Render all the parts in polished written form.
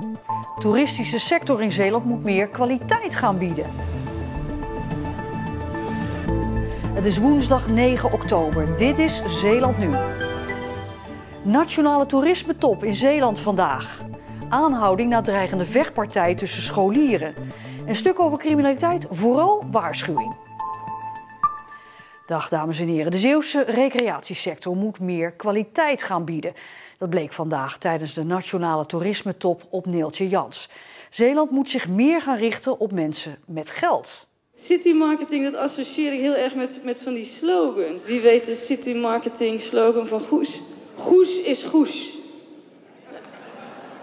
De toeristische sector in Zeeland moet meer kwaliteit gaan bieden. Het is woensdag 9 oktober. Dit is Zeeland Nu. Nationale toerismetop in Zeeland vandaag. Aanhouding na dreigende vechtpartij tussen scholieren. Een stuk over criminaliteit, vooral waarschuwing. Dag dames en heren, de Zeeuwse recreatiesector moet meer kwaliteit gaan bieden. Dat bleek vandaag tijdens de Nationale Toerismetop op Neeltje Jans. Zeeland moet zich meer gaan richten op mensen met geld. City marketing, dat associeer ik heel erg met van die slogans. Wie weet de city marketing slogan van Goes? Goes is Goes.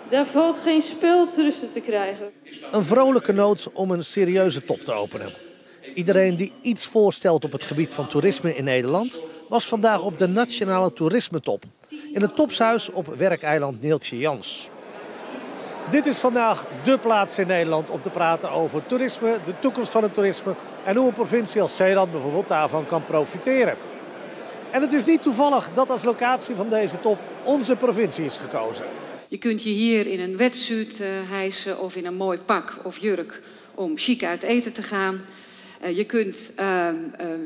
Daar valt geen spel tussen te krijgen. Een vrolijke noot om een serieuze top te openen. Iedereen die iets voorstelt op het gebied van toerisme in Nederland was vandaag op de Nationale Toerismetop. In het topshuis op werkeiland Neeltje Jans. Dit is vandaag dé plaats in Nederland om te praten over toerisme, de toekomst van het toerisme en hoe een provincie als Zeeland bijvoorbeeld daarvan kan profiteren. En het is niet toevallig dat als locatie van deze top onze provincie is gekozen. Je kunt je hier in een wetsuit hijsen of in een mooi pak of jurk om chic uit eten te gaan. Je kunt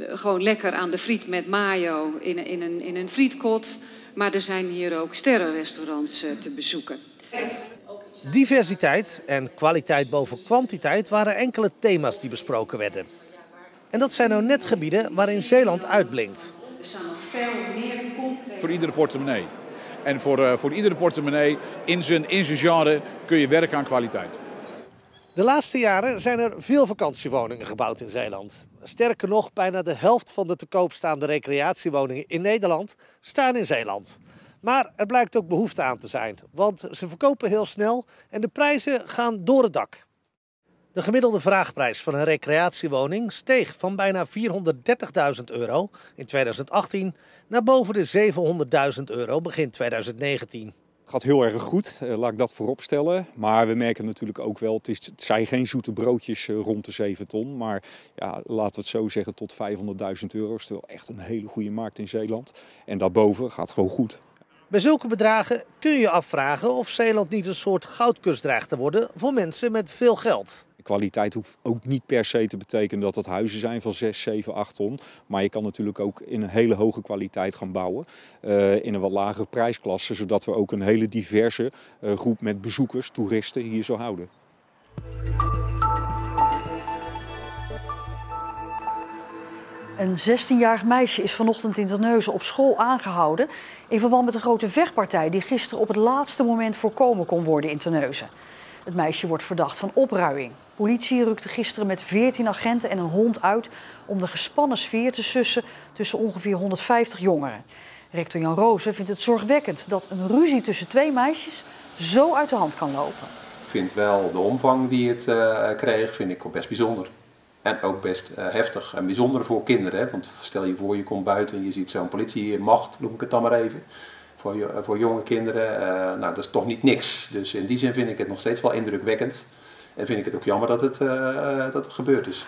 gewoon lekker aan de friet met mayo in een frietkot. Maar er zijn hier ook sterrenrestaurants te bezoeken. Diversiteit en kwaliteit boven kwantiteit waren enkele thema's die besproken werden. En dat zijn nou net gebieden waarin Zeeland uitblinkt. Er staan nog veel meer concrete... Voor iedere portemonnee. En voor iedere portemonnee in zijn genre kun je werken aan kwaliteit. De laatste jaren zijn er veel vakantiewoningen gebouwd in Zeeland. Sterker nog, bijna de helft van de te koop staande recreatiewoningen in Nederland staan in Zeeland. Maar er blijkt ook behoefte aan te zijn, want ze verkopen heel snel en de prijzen gaan door het dak. De gemiddelde vraagprijs van een recreatiewoning steeg van bijna €430.000 in 2018 naar boven de €700.000 begin 2019. Het gaat heel erg goed, laat ik dat voorop stellen. Maar we merken natuurlijk ook wel, het zijn geen zoete broodjes rond de 7 ton. Maar ja, laten we het zo zeggen, tot €500.000 is wel echt een hele goede markt in Zeeland. En daarboven gaat het gewoon goed. Bij zulke bedragen kun je je afvragen of Zeeland niet een soort goudkust dreigt te worden voor mensen met veel geld. Kwaliteit hoeft ook niet per se te betekenen dat het huizen zijn van 6, 7, 8 ton. Maar je kan natuurlijk ook in een hele hoge kwaliteit gaan bouwen. In een wat lagere prijsklasse, zodat we ook een hele diverse groep met bezoekers, toeristen hier zo houden. Een 16-jarig meisje is vanochtend in Terneuzen op school aangehouden in verband met een grote vechtpartij die gisteren op het laatste moment voorkomen kon worden in Terneuzen. Het meisje wordt verdacht van opruiing. Politie rukte gisteren met 14 agenten en een hond uit om de gespannen sfeer te sussen tussen ongeveer 150 jongeren. Rector Jan Rozen vindt het zorgwekkend dat een ruzie tussen twee meisjes zo uit de hand kan lopen. Ik vind wel de omvang die het kreeg, vind ik ook best bijzonder. En ook best heftig en bijzonder voor kinderen. Hè? Want stel je voor, je komt buiten en je ziet zo'n politiemacht, noem ik het dan maar even. Voor jonge kinderen, nou, dat is toch niet niks. Dus in die zin vind ik het nog steeds wel indrukwekkend. En vind ik het ook jammer dat het gebeurd is.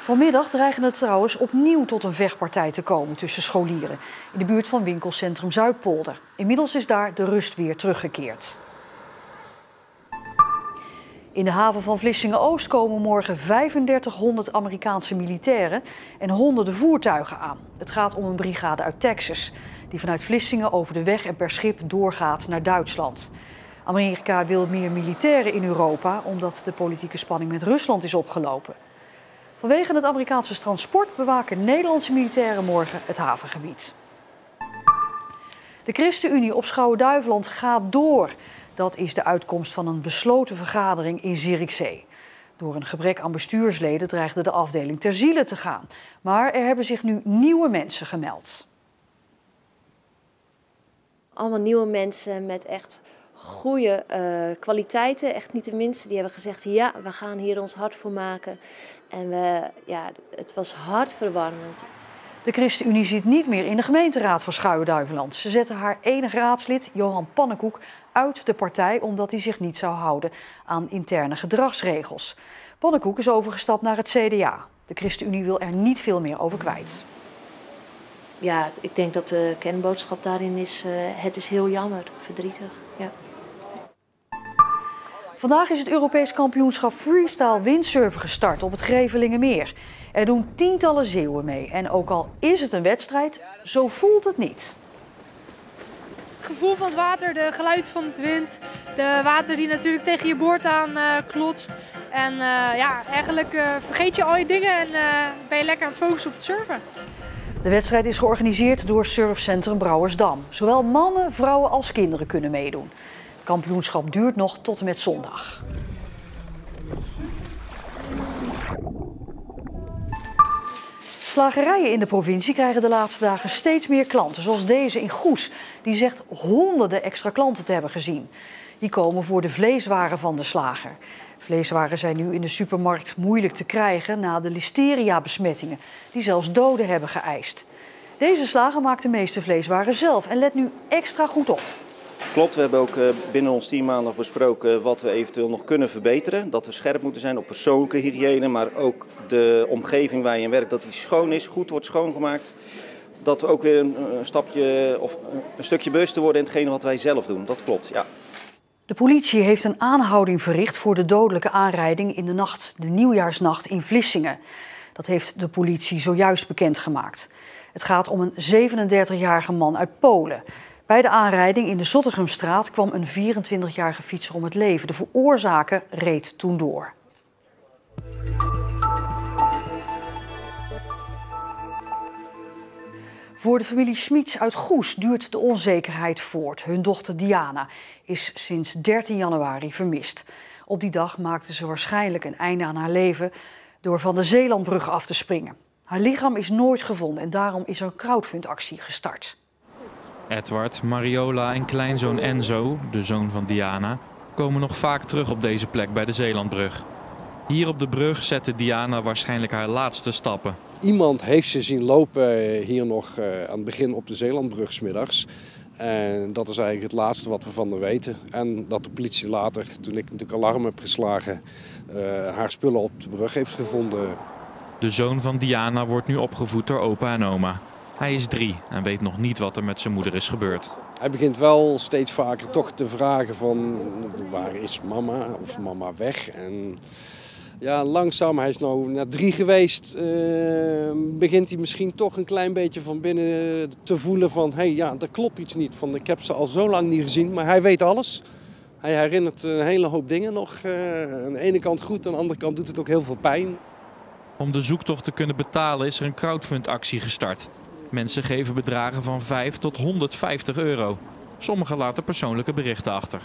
Vanmiddag dreigen het trouwens opnieuw tot een vechtpartij te komen tussen scholieren in de buurt van winkelcentrum Zuidpolder. Inmiddels is daar de rust weer teruggekeerd. In de haven van Vlissingen-Oost komen morgen 3500 Amerikaanse militairen en honderden voertuigen aan. Het gaat om een brigade uit Texas die vanuit Vlissingen over de weg en per schip doorgaat naar Duitsland. Amerika wil meer militairen in Europa omdat de politieke spanning met Rusland is opgelopen. Vanwege het Amerikaanse transport bewaken Nederlandse militairen morgen het havengebied. De ChristenUnie op Schouwen-Duiveland gaat door. Dat is de uitkomst van een besloten vergadering in Zierikzee. Door een gebrek aan bestuursleden dreigde de afdeling ter ziele te gaan. Maar er hebben zich nu nieuwe mensen gemeld. Allemaal nieuwe mensen met echt goede kwaliteiten. Echt niet de minste. Die hebben gezegd, ja, we gaan hier ons hart voor maken. En het was hartverwarmend. De ChristenUnie zit niet meer in de gemeenteraad van Schouwen-Duiveland. Ze zetten haar enige raadslid, Johan Pannenkoek, uit de partij omdat hij zich niet zou houden aan interne gedragsregels. Pannenkoek is overgestapt naar het CDA. De ChristenUnie wil er niet veel meer over kwijt. Ja, ik denk dat de kernboodschap daarin is, het is heel jammer, verdrietig. Ja. Vandaag is het Europees kampioenschap freestyle windsurfen gestart op het Grevelingenmeer. Er doen tientallen Zeeuwen mee. En ook al is het een wedstrijd, zo voelt het niet. Het gevoel van het water, de geluid van het wind, de water die natuurlijk tegen je boord aan klotst. En ja, eigenlijk vergeet je al je dingen en ben je lekker aan het focussen op het surfen. De wedstrijd is georganiseerd door surfcentrum Brouwersdam. Zowel mannen, vrouwen als kinderen kunnen meedoen. Het kampioenschap duurt nog tot en met zondag. Slagerijen in de provincie krijgen de laatste dagen steeds meer klanten. Zoals deze in Goes. Die zegt honderden extra klanten te hebben gezien. Die komen voor de vleeswaren van de slager. Vleeswaren zijn nu in de supermarkt moeilijk te krijgen na de listeria-besmettingen. Die zelfs doden hebben geëist. Deze slager maakt de meeste vleeswaren zelf en let nu extra goed op. Klopt, we hebben ook binnen ons team maandag besproken wat we eventueel nog kunnen verbeteren. Dat we scherp moeten zijn op persoonlijke hygiëne, maar ook de omgeving waar je in werkt, dat die schoon is, goed wordt schoongemaakt. Dat we ook weer een stapje of een stukje bewuster worden in hetgene wat wij zelf doen. Dat klopt, ja. De politie heeft een aanhouding verricht voor de dodelijke aanrijding in de nieuwjaarsnacht in Vlissingen. Dat heeft de politie zojuist bekendgemaakt. Het gaat om een 37-jarige man uit Polen. Bij de aanrijding in de Zottegumstraat kwam een 24-jarige fietser om het leven. De veroorzaker reed toen door. Voor de familie Schmitz uit Goes duurt de onzekerheid voort. Hun dochter Diana is sinds 13 januari vermist. Op die dag maakte ze waarschijnlijk een einde aan haar leven door van de Zeelandbrug af te springen. Haar lichaam is nooit gevonden en daarom is er een crowdfundactie gestart. Edward, Mariola en kleinzoon Enzo, de zoon van Diana, komen nog vaak terug op deze plek bij de Zeelandbrug. Hier op de brug zette Diana waarschijnlijk haar laatste stappen. Iemand heeft ze zien lopen hier nog aan het begin op de Zeelandbrug 's middags. En dat is eigenlijk het laatste wat we van haar weten. En dat de politie later, toen ik natuurlijk alarm heb geslagen, haar spullen op de brug heeft gevonden. De zoon van Diana wordt nu opgevoed door opa en oma. Hij is 3 en weet nog niet wat er met zijn moeder is gebeurd. Hij begint wel steeds vaker toch te vragen van waar is mama of mama weg. En ja, langzaam, hij is nu naar 3 geweest, begint hij misschien toch een klein beetje van binnen te voelen van hé, ja, er klopt iets niet. Van, ik heb ze al zo lang niet gezien, maar hij weet alles. Hij herinnert een hele hoop dingen nog. Aan de ene kant goed, aan de andere kant doet het ook heel veel pijn. Om de zoektocht te kunnen betalen is er een crowdfundactie gestart. Mensen geven bedragen van 5 tot 150 euro. Sommigen laten persoonlijke berichten achter.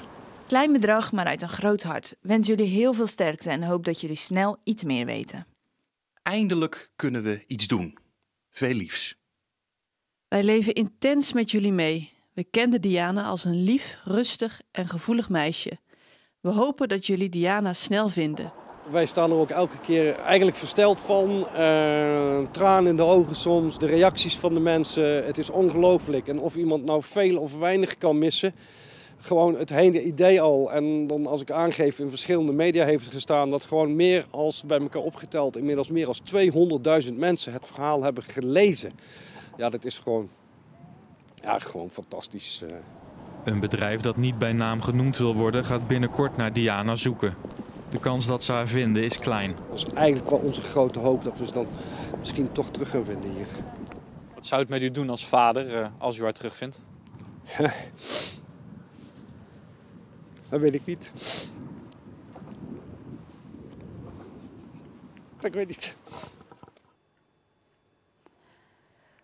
Klein bedrag, maar uit een groot hart. Wens jullie heel veel sterkte en hoop dat jullie snel iets meer weten. Eindelijk kunnen we iets doen. Veel liefs. Wij leven intens met jullie mee. We kenden Diana als een lief, rustig en gevoelig meisje. We hopen dat jullie Diana snel vinden. Wij staan er ook elke keer eigenlijk versteld van. Tranen in de ogen soms, de reacties van de mensen. Het is ongelooflijk. En of iemand nou veel of weinig kan missen. Gewoon het hele idee al. En dan als ik aangeef in verschillende media heeft gestaan dat gewoon meer als bij elkaar opgeteld inmiddels meer dan 200.000 mensen het verhaal hebben gelezen. Ja, dat is gewoon fantastisch. Een bedrijf dat niet bij naam genoemd wil worden gaat binnenkort naar Diana zoeken. De kans dat ze haar vinden is klein. Dat is eigenlijk wel onze grote hoop dat we ze dan misschien toch terug gaan vinden hier. Wat zou het met u doen als vader als u haar terugvindt? Dat weet ik niet. Ik weet niet.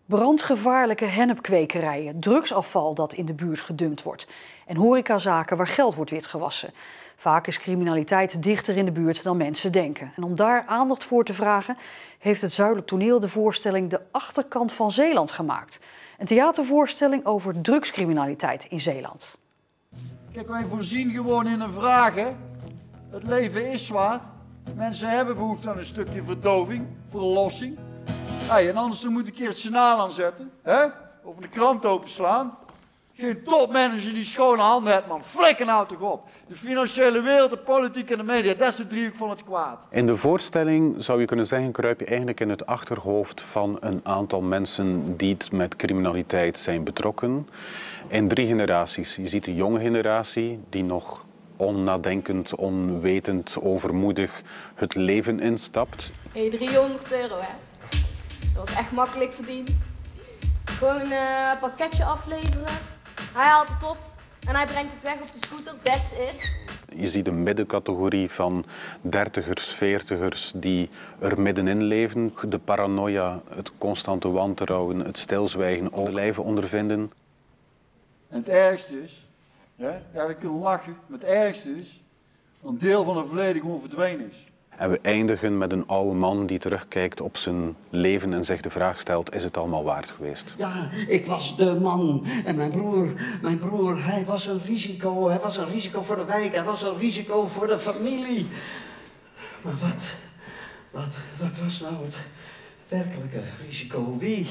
Brandgevaarlijke hennepkwekerijen, drugsafval dat in de buurt gedumpt wordt en horecazaken waar geld wordt witgewassen. Vaak is criminaliteit dichter in de buurt dan mensen denken. En om daar aandacht voor te vragen heeft het Zuidelijk Toneel de voorstelling De Achterkant van Zeeland gemaakt. Een theatervoorstelling over drugscriminaliteit in Zeeland. Kijk, wij voorzien gewoon in een vraag, hè. Het leven is zwaar. Mensen hebben behoefte aan een stukje verdoving, verlossing. Hey, en anders moet ik een keer het journaal aanzetten, hè? Of een krant openslaan. Geen topmanager die schone handen heeft, man. Flikker nou toch op. De financiële wereld, de politiek en de media, dat is de driehoek van het kwaad. In de voorstelling zou je kunnen zeggen, kruip je eigenlijk in het achterhoofd van een aantal mensen die met criminaliteit zijn betrokken. In 3 generaties. Je ziet de jonge generatie die nog onnadenkend, onwetend, overmoedig het leven instapt. Hey, €300 hè. Dat was echt makkelijk verdiend. Gewoon een pakketje afleveren. Hij haalt het op en hij brengt het weg op de scooter. That's it. Je ziet een middencategorie van 30ers, 40ers die er middenin leven. De paranoia, het constante wantrouwen, het stilzwijgen, de lijven ondervinden. En het ergste is, ja, ik kan lachen, maar het ergste is dat een deel van het verleden gewoon verdwenen is. En we eindigen met een oude man die terugkijkt op zijn leven en zich de vraag stelt, is het allemaal waard geweest? Ja, ik was de man en mijn broer, hij was een risico. Hij was een risico voor de wijk, hij was een risico voor de familie. Maar wat was nou het werkelijke risico? Wie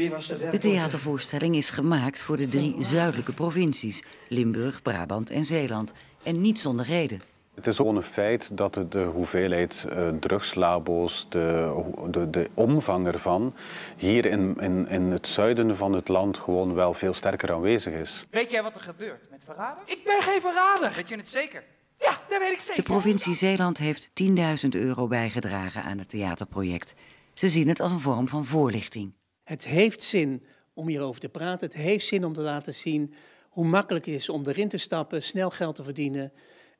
was de werkelijke... De theatervoorstelling is gemaakt voor de 3 zuidelijke provincies, Limburg, Brabant en Zeeland. En niet zonder reden. Het is gewoon een feit dat de hoeveelheid drugslabo's, de omvang ervan, hier in het zuiden van het land gewoon wel veel sterker aanwezig is. Weet jij wat er gebeurt met verrader? Ik ben geen verrader. Weet je het zeker? Ja, dat weet ik zeker. De provincie Zeeland heeft €10.000 bijgedragen aan het theaterproject. Ze zien het als een vorm van voorlichting. Het heeft zin om hierover te praten. Het heeft zin om te laten zien hoe makkelijk het is om erin te stappen, snel geld te verdienen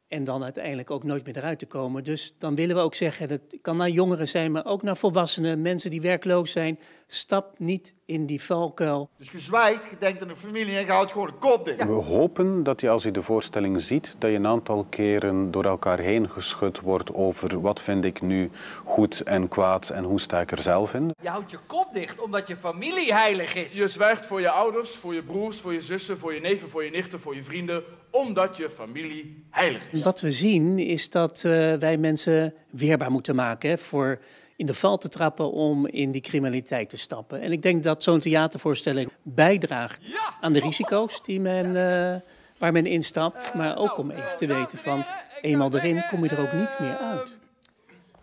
en dan uiteindelijk ook nooit meer eruit te komen. Dus dan willen we ook zeggen, dat kan naar jongeren zijn, maar ook naar volwassenen, mensen die werkloos zijn. Stap niet in die valkuil. Dus je zwijgt, je denkt aan de familie en je houdt gewoon de kop dicht. We hopen dat je als je de voorstelling ziet, dat je een aantal keren door elkaar heen geschud wordt over wat vind ik nu goed en kwaad en hoe sta ik er zelf in. Je houdt je kop dicht omdat je familie heilig is. Je zwijgt voor je ouders, voor je broers, voor je zussen, voor je neven, voor je nichten, voor je vrienden, omdat je familie heilig is. Wat we zien is dat wij mensen weerbaar moeten maken voor in de val te trappen om in die criminaliteit te stappen. En ik denk dat zo'n theatervoorstelling bijdraagt aan de risico's die waar men instapt. Maar ook om even te weten van, eenmaal erin kom je er ook niet meer uit.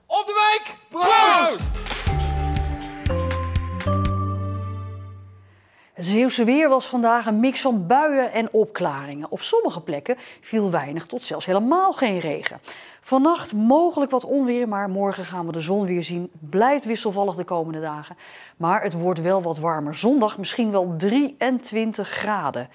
Op de wijk! Proost! Het Zeeuwse weer was vandaag een mix van buien en opklaringen. Op sommige plekken viel weinig tot zelfs helemaal geen regen. Vannacht mogelijk wat onweer, maar morgen gaan we de zon weer zien. Het blijft wisselvallig de komende dagen. Maar het wordt wel wat warmer. Zondag misschien wel 23 graden.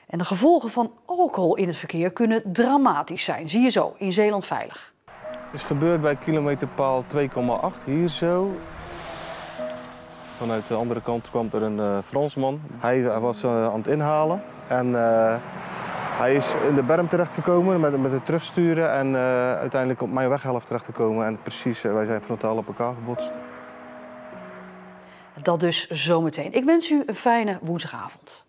En de gevolgen van alcohol in het verkeer kunnen dramatisch zijn. Zie je zo in Zeeland Veilig. Het is gebeurd bij kilometerpaal 2,8 hier zo. Vanuit de andere kant kwam er een Fransman. Hij was aan het inhalen en hij is in de berm terechtgekomen met het terugsturen en uiteindelijk op mijn weghelft terechtgekomen. En precies, wij zijn frontaal op elkaar gebotst. Dat dus zometeen. Ik wens u een fijne woensdagavond.